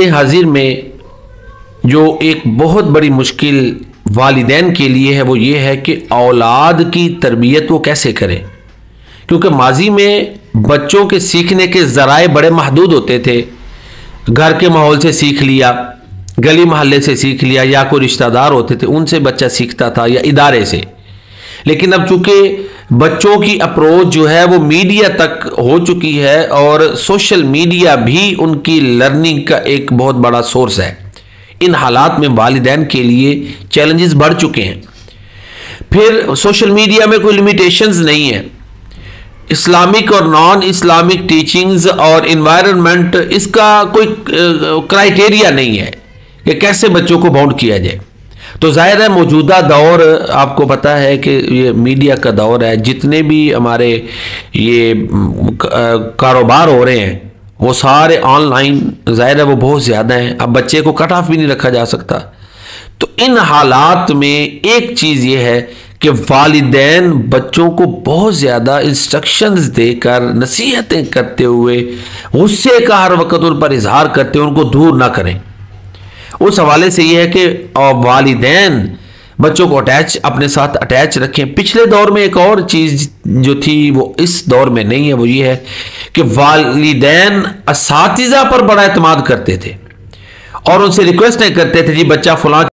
हाजिर में जो एक बहुत बड़ी मुश्किल वालिदैन के लिए है वो ये है कि औलाद की तरबियत वो कैसे करें, क्योंकि माजी में बच्चों के सीखने के ज़राए बड़े महदूद होते थे। घर के माहौल से सीख लिया, गली मोहल्ले से सीख लिया, या कोई रिश्तेदार होते थे उनसे बच्चा सीखता था, या इदारे से। लेकिन अब चूंकि बच्चों की अप्रोच जो है वो मीडिया तक हो चुकी है और सोशल मीडिया भी उनकी लर्निंग का एक बहुत बड़ा सोर्स है, इन हालात में वालिदैन के लिए चैलेंजेस बढ़ चुके हैं। फिर सोशल मीडिया में कोई लिमिटेशंस नहीं है, इस्लामिक और नॉन इस्लामिक टीचिंग्स और इन्वायरमेंट, इसका कोई क्राइटेरिया नहीं है कि कैसे बच्चों को बाउंड किया जाए। तो जाहिर है मौजूदा दौर, आपको पता है कि ये मीडिया का दौर है, जितने भी हमारे ये कारोबार हो रहे हैं वो सारे ऑनलाइन, जाहिर है वो बहुत ज़्यादा हैं। अब बच्चे को कट ऑफ भी नहीं रखा जा सकता। तो इन हालात में एक चीज़ ये है कि वालिदैन बच्चों को बहुत ज़्यादा इंस्ट्रक्शंस देकर, नसीहतें करते हुए, गुस्से का हर वक्त उन पर इजहार करते हुए उनको दूर ना करें। उस हवाले से यह है कि वालिदैन बच्चों को अपने साथ अटैच रखें। पिछले दौर में एक और चीज़ जो थी वो इस दौर में नहीं है, वो ये है कि वालिदैन असातिज़ा पर बड़ा एतमाद करते थे और उनसे रिक्वेस्ट नहीं करते थे जी बच्चा फलां